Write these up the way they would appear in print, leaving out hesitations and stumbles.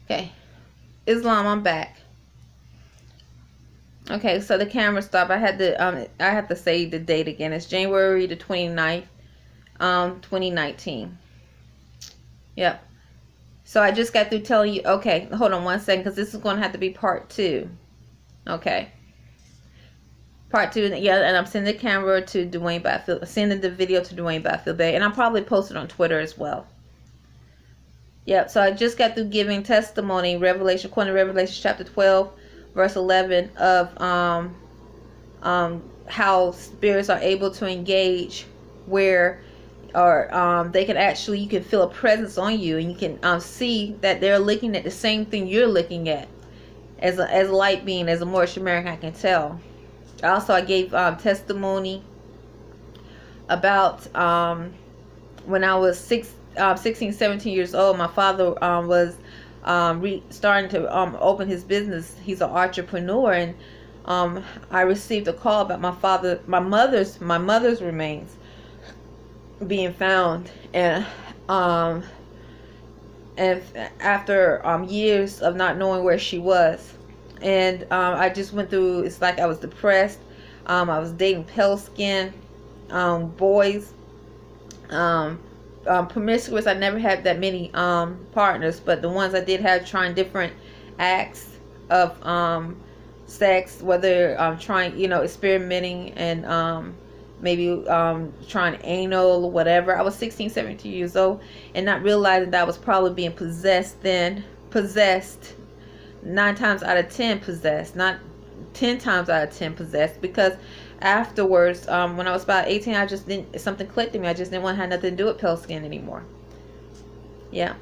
Okay, Islam, I'm back. Okay, so the camera stopped. I have to say the date again. It's January the 29th, 2019. Yep. So I just got through telling you. Okay, hold on one second, because this is going to have to be part 2. Okay. Part 2, yeah, and I'm sending the camera to Dwayne Byfield, sending the video to Dwayne Byfield Bey, and I'll probably post it on Twitter as well. Yep, so I just got through giving testimony, Revelation, according to Revelation chapter 12, verse 11, of how spirits are able to engage where, or they can actually, you can feel a presence on you, and you can see that they're looking at the same thing you're looking at. As a light being, as a Moorish American, I can tell. Also, I gave testimony about when I was 16, 17 years old. My father was starting to open his business. He's an entrepreneur, and I received a call about my mother's remains being found, and after years of not knowing where she was. And I just went through, it's like I was depressed. I was dating pale skin boys, promiscuous. I never had that many partners, but the ones I did have, trying different acts of sex, whether trying, experimenting, and maybe trying anal or whatever. I was 16, 17 years old, and not realizing that I was probably being possessed 9 times out of 10 possessed, not 10 times out of 10 possessed, because afterwards, when I was about 18, something clicked in me. I just didn't want to have nothing to do with pale skin anymore. Yeah.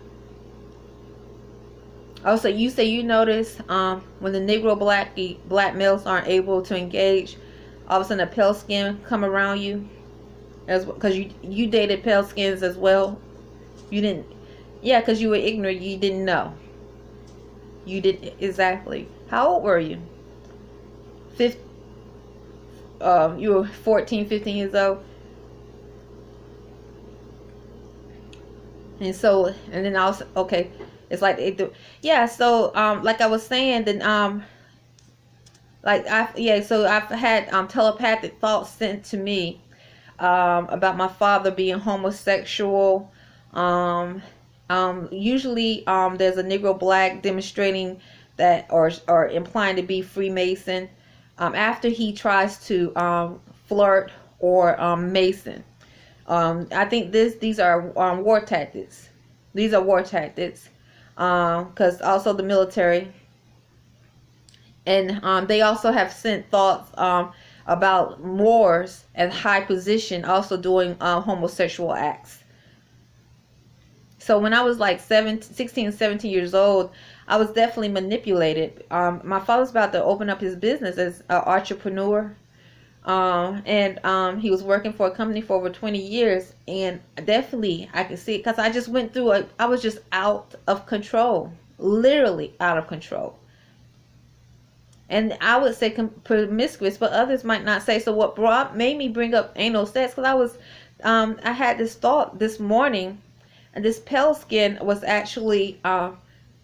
Also, you say you notice when the Negro black males aren't able to engage, all of a sudden a pale skin come around you, because you dated pale skins as well. You didn't, yeah, because you were ignorant. You didn't know. You did exactly. How old were you? You were 14, 15 years old. And so, and then also, okay, it's like yeah. So, like I was saying, then so I've had telepathic thoughts sent to me about my father being homosexual. Usually there's a Negro black demonstrating that, or implying to be Freemason, after he tries to flirt or Mason. I think these are war tactics. These are war tactics, because also the military, and they also have sent thoughts about Moors at high position also doing homosexual acts. So when I was like 16, 17 years old, I was definitely manipulated. My father's about to open up his business as an entrepreneur. And he was working for a company for over 20 years. And definitely I could see it, because I just went through I was just out of control. Literally out of control. And I would say promiscuous, but others might not say. So what made me bring up anal sex, because I had this thought this morning. And this pale skin was actually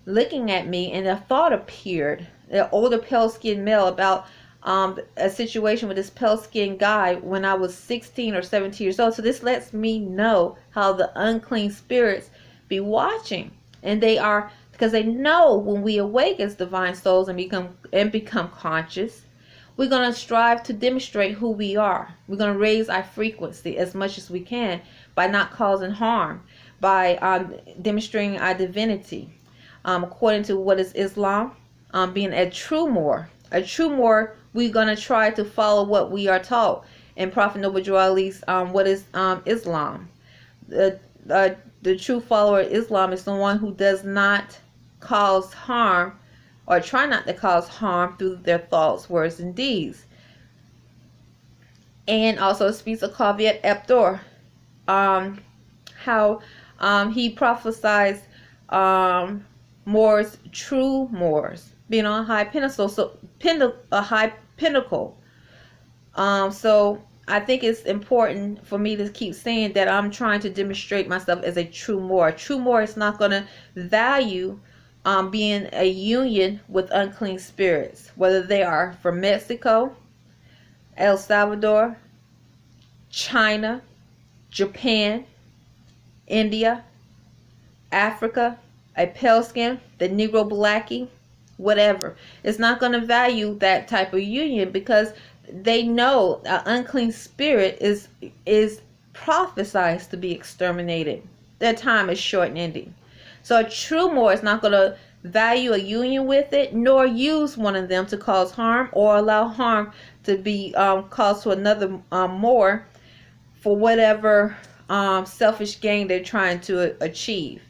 looking at me, and a thought appeared, an older pale skin male, about a situation with this pale skin guy when I was 16 or 17 years old. So this lets me know how the unclean spirits be watching, and they are, because they know when we awake as divine souls and become conscious, we're going to strive to demonstrate who we are. We're going to raise our frequency as much as we can by not causing harm, by demonstrating our divinity, according to what is Islam, being a true Moor. A true Moor, we're going to try to follow what we are taught. And Prophet Noble Drew Ali's, what is Islam? The true follower of Islam is the one who does not cause harm, or try not to cause harm, through their thoughts, words, and deeds. And also speaks of Caveat Emptor, how he prophesies Moors, true Moors, being on a high pinnacle. A high pinnacle. So I think it's important for me to keep saying that I'm trying to demonstrate myself as a true Moor. A true Moor is not going to value being a union with unclean spirits, whether they are from Mexico, El Salvador, China, Japan, India, Africa, a pale skin, the Negro blackie, whatever. It's not going to value that type of union because they know an unclean spirit is prophesied to be exterminated. Their time is short and ending. So a true Moor is not going to value a union with it, nor use one of them to cause harm or allow harm to be caused to another Moor for whatever selfish gain they're trying to achieve.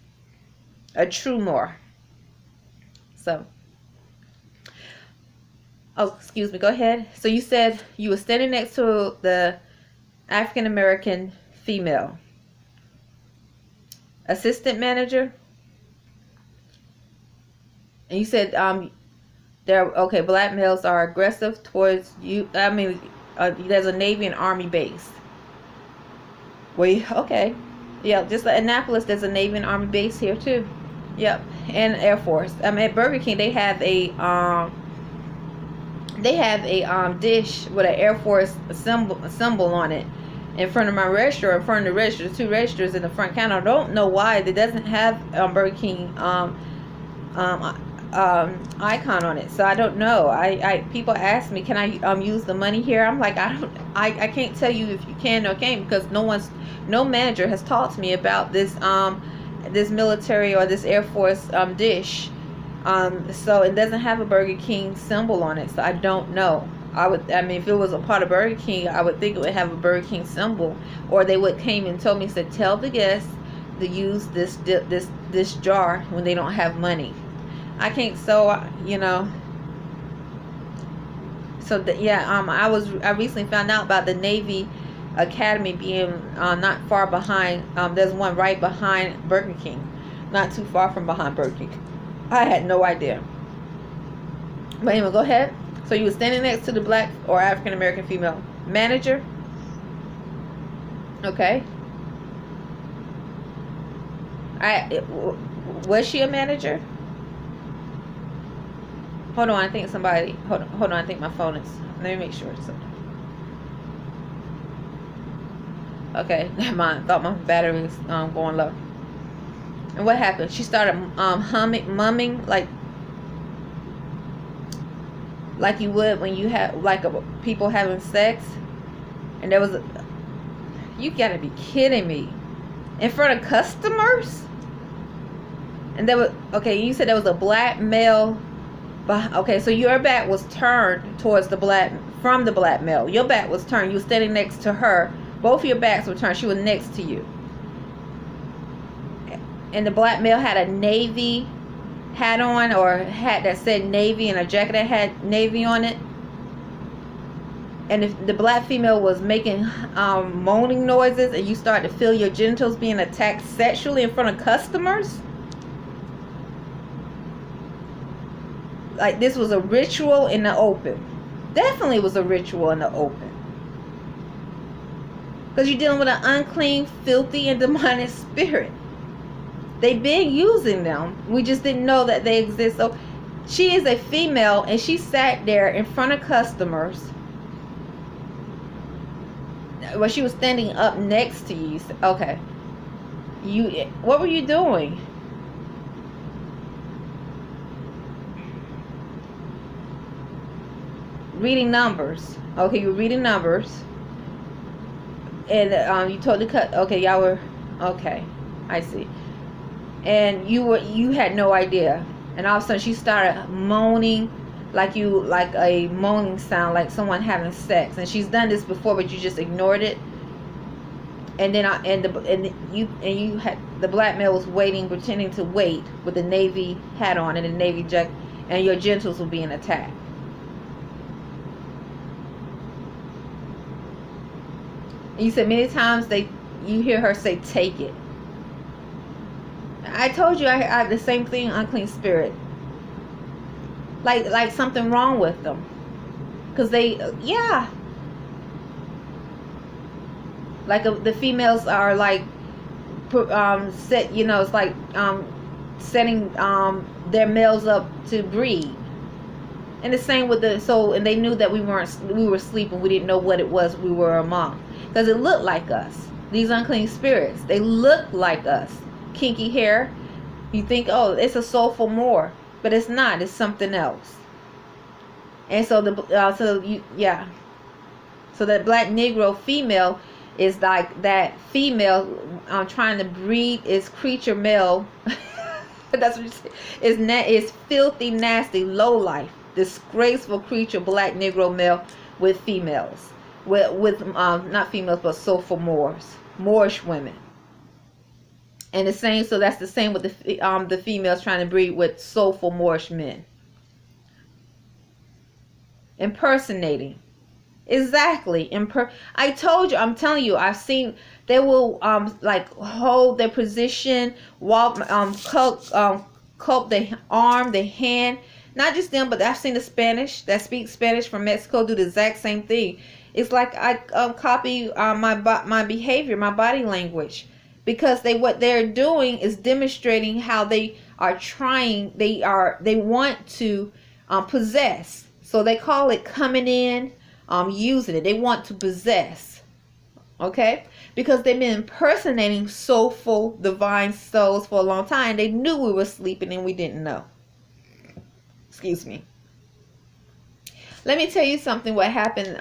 A true Moor. So, oh, excuse me, go ahead. So you said you were standing next to the African American female assistant manager, and you said they're okay. Black males are aggressive towards you. I mean, there's a Navy and Army base. Okay, yeah, just like Annapolis, there's a Navy and Army base here too. Yep, and Air Force. I mean, at Burger King, they have a dish with an Air Force symbol on it in front of my restaurant. In front of the register, 2 registers in the front counter. I don't know why it doesn't have Burger King icon on it, so I don't know. I people ask me, can I use the money here? I'm like, I can't tell you if you can or can't, because no manager has talked to me about this this military or this Air Force dish. So it doesn't have a Burger King symbol on it, so I don't know. I mean, if it was a part of Burger King, I would think it would have a Burger King symbol, or they would came and told me, said, tell the guests to use this jar when they don't have money. I can't, so so I recently found out about the Navy Academy being not far behind. There's one right behind Burger King, not too far from behind Burger King. I had no idea. But anyway, go ahead. So you were standing next to the black or African American female manager. Okay. Was she a manager? Hold on, I think somebody. Hold on, I think my phone is. Let me make sure. Okay, never mind. Thought my battery was going low. And what happened? She started mumming like you would when you have people having sex, and there was you gotta be kidding me, in front of customers. And there was, okay, you said there was a black male. Okay, so your back was turned towards from the black male. Your back was turned. You were standing next to her. Both of your backs were turned. She was next to you. And the black male had a Navy hat on, or a hat that said Navy, and a jacket that had Navy on it. And if the black female was making moaning noises, and you started to feel your genitals being attacked sexually in front of customers. Like this was a ritual in the open. Definitely was a ritual in the open. Because you're dealing with an unclean, filthy, and demonic spirit. They've been using them. We just didn't know that they exist. So she is a female, and she sat there in front of customers. Well, she was standing up next to you. Okay. What were you doing? Reading numbers. Okay, you were reading numbers. And you told the cut. Okay, y'all were. Okay, I see. And you had no idea. And all of a sudden she started moaning, like a moaning sound, like someone having sex. And she's done this before, but you just ignored it. And then you had the black male was waiting, pretending to wait with the Navy hat on and the Navy jacket, and your genitals were being attacked. And you said many times you hear her say, "Take it." I told you I had the same thing, unclean spirit. Like something wrong with them, because like the females are like set. It's like setting their males up to breed. And the same with and they knew that we were sleeping. We didn't know what it was we were among, because it looked like us. These unclean spirits, they look like us. Kinky hair. You think, oh, it's a soulful Moor, but it's not. It's something else. And so so that black Negro female is like that female trying to breed its creature male. That's what you say. It's filthy, nasty, low life, disgraceful creature, black Negro male with females, with not females but soulful Moorish women. And the same, so that's the same with the females trying to breed with soulful Moorish men. Impersonating. Exactly. I told you, I'm telling you, I've seen, they will like hold their position, walk, cup their arm, their hand. Not just them, but I've seen the Spanish that speak Spanish from Mexico do the exact same thing. It's like I copy my behavior, my body language, because what they're doing is demonstrating how they are trying. They want to possess. So they call it coming in, using it. They want to possess. Okay? Because they've been impersonating soulful, divine souls for a long time. They knew we were sleeping and we didn't know. Excuse me. Let me tell you something what happened.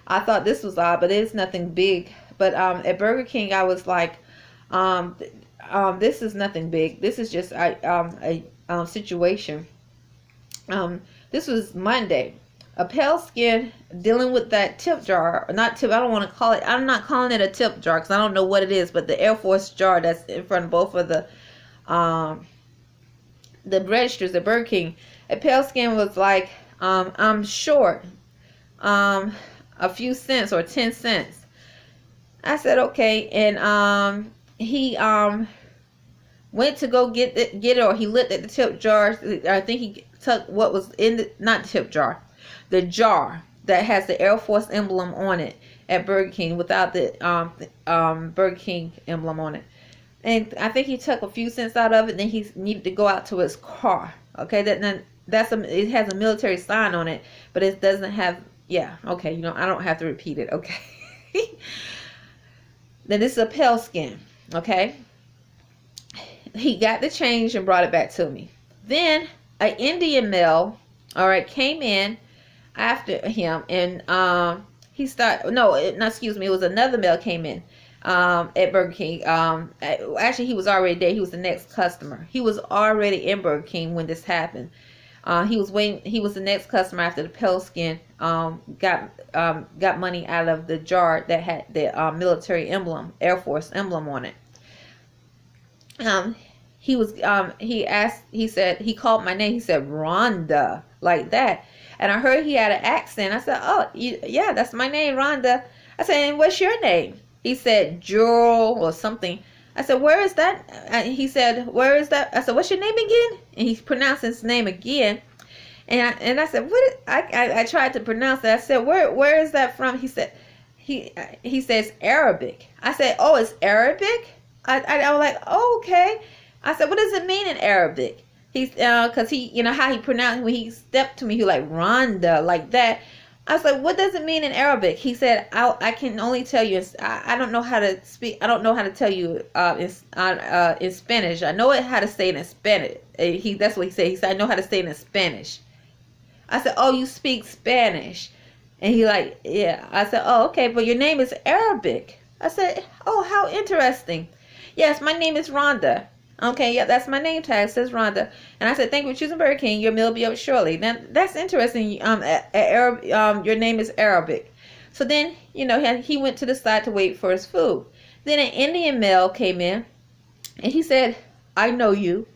I thought this was odd, but it's nothing big. But at Burger King, I was like, this is nothing big. This is just a situation. This was Monday. A pale skin dealing with that tip jar, not tip. I don't want to call it. I'm not calling it a tip jar because I don't know what it is. But the Air Force jar that's in front of both of the registers at Burger King. A pale skin was like, I'm short, a few cents or 10 cents. I said okay, and he went to go get it, or he looked at the tip jar. I think he took what was in the, not the tip jar, the jar that has the Air Force emblem on it at Burger King without the Burger King emblem on it. And I think he took a few cents out of it. Then he needed to go out to his car. Okay, it has a military sign on it, but it doesn't have. Yeah, okay, I don't have to repeat it. Okay. Then this is a pale skin. Okay. He got the change and brought it back to me. Then an Indian male, all right, came in after him, and he started. No, excuse me. It was another male came in at Burger King. Actually, he was already there. He was the next customer. He was already in Burger King when this happened. He was waiting. He was the next customer after the pale skin got money out of the jar that had the military emblem, Air Force emblem on it. He said, he called my name. He said, Rhonda, like that. And I heard he had an accent. I said, oh, yeah, that's my name, Rhonda. I said, and what's your name? He said, Jewel or something. I said, where is that? He said, where is that? I said, what's your name again? And he pronounced his name again. And I said, I tried to pronounce it. I said, where is that from? He said, he says Arabic. I said, oh, it's Arabic? I was like, oh, okay. I said, what does it mean in Arabic? He's because he, how he pronounced, when he stepped to me, he was like Rhonda, like that. I was like, what does it mean in Arabic? He said, I can only tell you. I don't know how to speak. I don't know how to tell you in Spanish. I know how to say it in Spanish. That's what he said. He said, I know how to say it in Spanish. I said, oh, you speak Spanish? And he like, yeah. I said, oh, okay, but your name is Arabic. I said, oh, how interesting. Yes, my name is Rhonda. Okay, yeah, that's my name tag. It says Rhonda. And I said, thank you for choosing Burger King. Your meal will be up shortly. Now, that's interesting. Your name is Arabic. So then, he went to the side to wait for his food. Then an Indian male came in, and he said, I know you.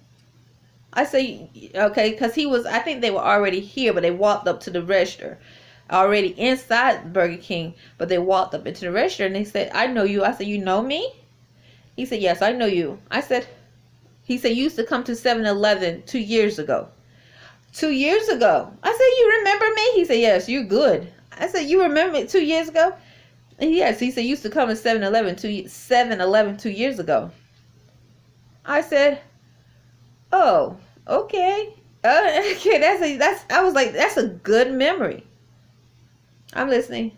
I say, okay, because I think they were already here, but they walked up to the register. Already inside Burger King, but they walked up into the register, and they said, I know you. I said, you know me? He said, yes, I know you. He said, you used to come to 7-Eleven 2 years ago. 2 years ago? I said, you remember me? He said, yes, you're good. I said, you remember me 2 years ago? And yes, he said, you used to come to 7-Eleven 2 years ago. I said, Oh, okay. Okay, I was like, that's a good memory. I'm listening.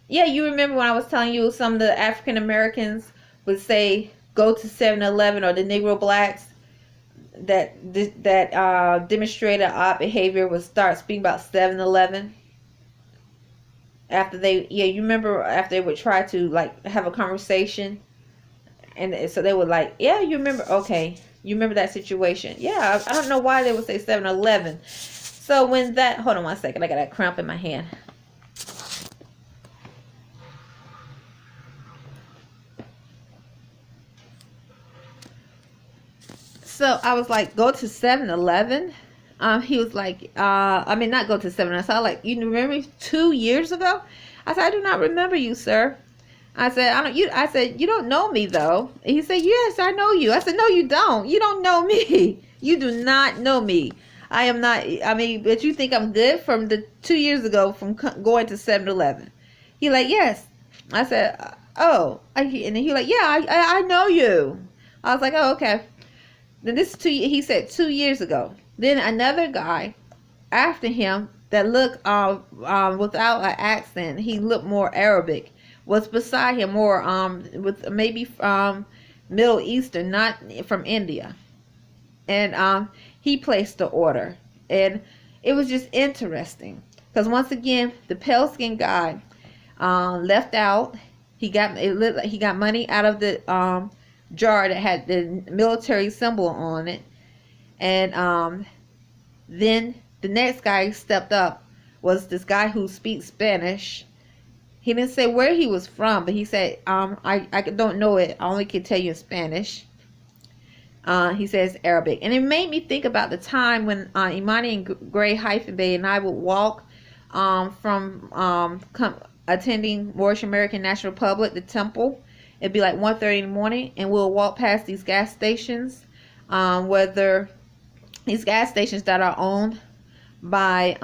Yeah, you remember when I was telling you some of the African Americans would say go to 7-Eleven, or the Negro blacks that demonstrated odd behavior would start speaking about 7-Eleven after they, yeah, you remember after they would try to like have a conversation, and so they would like, yeah, you remember, okay, you remember that situation. Yeah, I don't know why they would say 7-Eleven. So when that, hold on one second, I got a cramp in my hand. So I was like, go to 7-Eleven. He was like, I mean, not go to 7-Eleven. So I was like, you remember me 2 years ago? I said, I do not remember you, sir. I said, I don't. You. I said, you don't know me though. And he said, yes, I know you. I said, no, you don't. You don't know me. You do not know me. I am not. I mean, but you think I'm good from the 2 years ago from going to 7-Eleven. He like, yes. I said, oh. And then he like, yeah, I know you. I was like, oh, okay. Then this is he said 2 years ago. Then another guy after him that looked without an accent, he looked more Arabic, was beside him, more with maybe Middle Eastern, not from India. And he placed the order. And it was just interesting. Because once again, the pale skinned guy left out. He got money out of the jar that had the military symbol on it. And then the next guy stepped up was this guy who speaks Spanish. He didn't say where he was from, but he said, I don't know it. I only can tell you in Spanish. He says Arabic. And it made me think about the time when Imani and Beye and I would walk from attending Moorish American National Republic, the temple. It'd be like 1:30 in the morning, and we'll walk past these gas stations, whether these gas stations that are owned by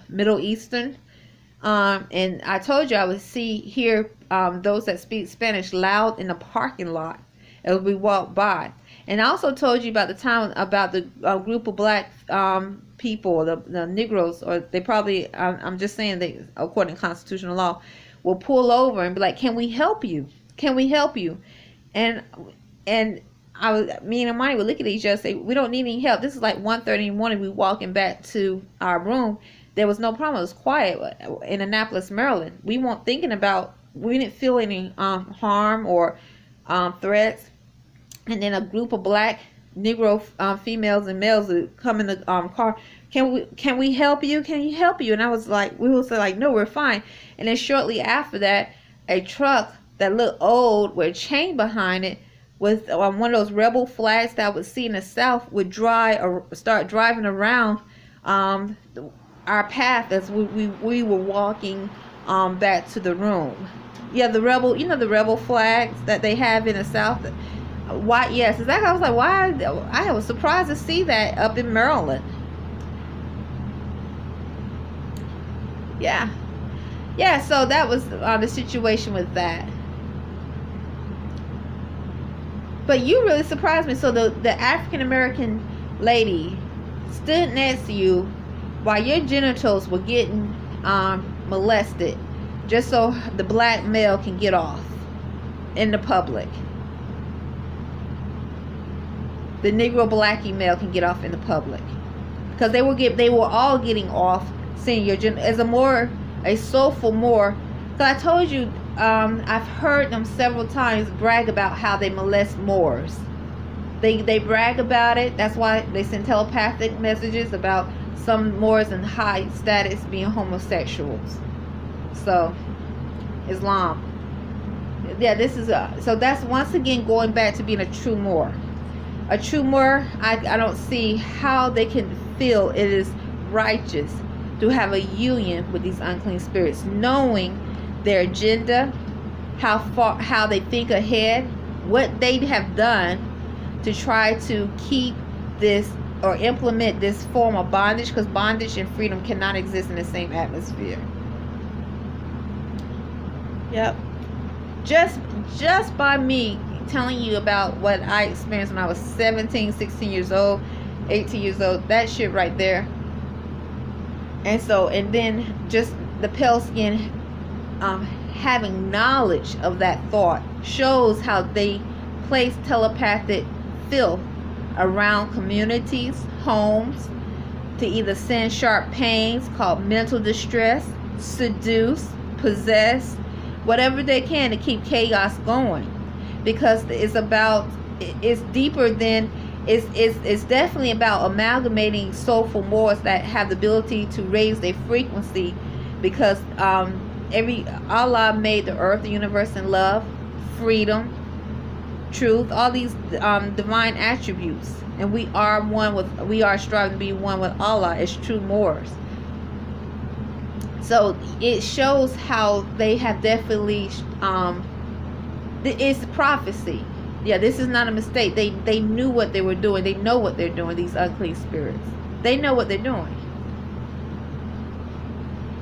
Middle Eastern. And I told you I would hear those that speak Spanish loud in the parking lot as we walk by. And I also told you about the time about the group of black people, the Negroes, or they probably, I'm just saying, they, according to constitutional law, will pull over and be like, "Can we help you? Can we help you?" And me and Imani would look at each other and say, "We don't need any help." This is like 1:30 in the morning. We walking back to our room. There was no problem. It was quiet in Annapolis, Maryland. We weren't thinking about. We didn't feel any harm or threats. And then a group of black Negro females and males would come in the car. Can we help you? Can you help you? And I was like, we would say like, no, we're fine. And then shortly after that, a truck that looked old with a chain behind it, with one of those rebel flags that I would see in the South, would start driving around our path as we were walking back to the room. Yeah, the rebel, the rebel flags that they have in the South. Why? Yes, exactly. I was like, why? I was surprised to see that up in Maryland. Yeah. So that was the situation with that. But you really surprised me. So the African American lady stood next to you while your genitals were getting molested, just so the black male can get off in the public. The Negro blackie male can get off in the public, because they were all getting off seeing your as a soulful Moor. So I told you, I've heard them several times brag about how they molest Moors. They brag about it. That's why they send telepathic messages about some Moors in high status being homosexuals. So Islam. Yeah, this is so that's once again going back to being a true Moor. A true Moor, I don't see how they can feel it is righteous to have a union with these unclean spirits, knowing their agenda, how they think ahead, what they have done to try to keep this or implement this form of bondage, because bondage and freedom cannot exist in the same atmosphere. Yep. Just by me telling you about what I experienced when I was 17, 16 years old, 18 years old. That shit right there. And then just the pale skin having knowledge of that thought shows how they place telepathic filth around communities, homes, to either send sharp pains called mental distress, seduce, possess, whatever they can to keep chaos going. Because it's deeper than, it's definitely about amalgamating soulful morals that have the ability to raise their frequency. Because Allah made the earth, the universe, in love, freedom, truth, all these divine attributes, and we are striving to be one with Allah as true Moors. So it shows how they have definitely it's prophecy. Yeah, this is not a mistake. They knew what they were doing. They know what they're doing. These unclean spirits, they know what they're doing.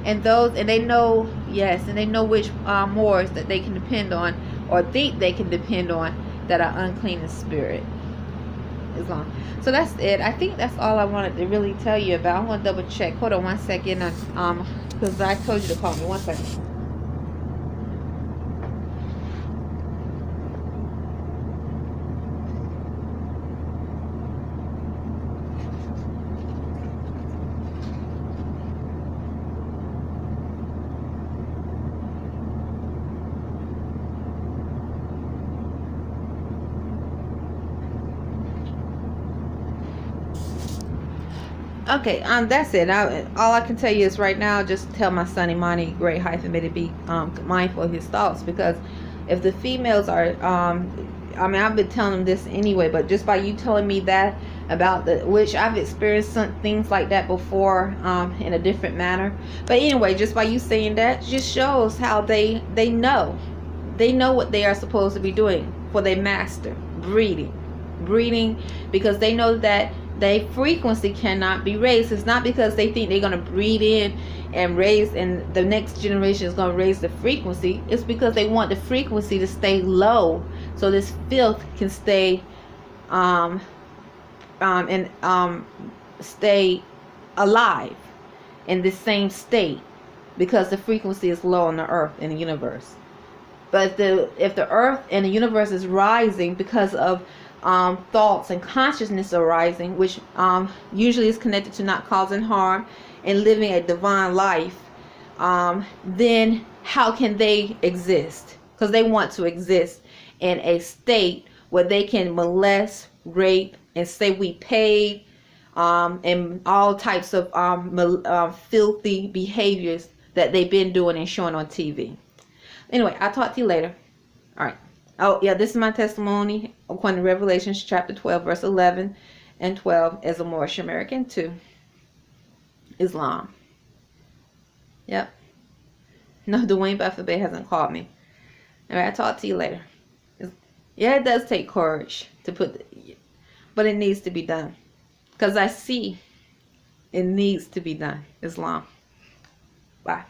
And they know, yes, and they know which Moors that they can depend on, or think they can depend on, that are unclean in spirit. Islam. So that's it. I think that's all I wanted to really tell you about. I'm gonna double check. Hold on 1 second. Because I told you to call me. 1 second. Okay, that's it. All I can tell you is right now, just tell my son Imani, great hyphen, to be mindful of his thoughts. Because if the females are, I've been telling them this anyway, but just by you telling me that about which I've experienced some things like that before, in a different manner. But anyway, just by you saying that, just shows how they know what they are supposed to be doing for their master, breeding, because they know that their frequency cannot be raised. It's not because they think they're going to breed in and raise, and the next generation is going to raise the frequency. It's because they want the frequency to stay low, so this filth can stay stay alive in this same state, because the frequency is low on the earth and the universe. But if the earth and the universe is rising because of thoughts and consciousness arising, which usually is connected to not causing harm and living a divine life, then how can they exist? Because they want to exist in a state where they can molest, rape, and say we paid, and all types of filthy behaviors that they've been doing and showing on TV. Anyway, I'll talk to you later. All right. Oh, yeah, this is my testimony according to Revelations chapter 12, verse 11 and 12 as a Moorish American to Islam. Yep. No, Dwayne Buffett Bey hasn't called me. All right, I'll talk to you later. Yeah, it does take courage to but it needs to be done. Because I see it needs to be done. Islam. Bye.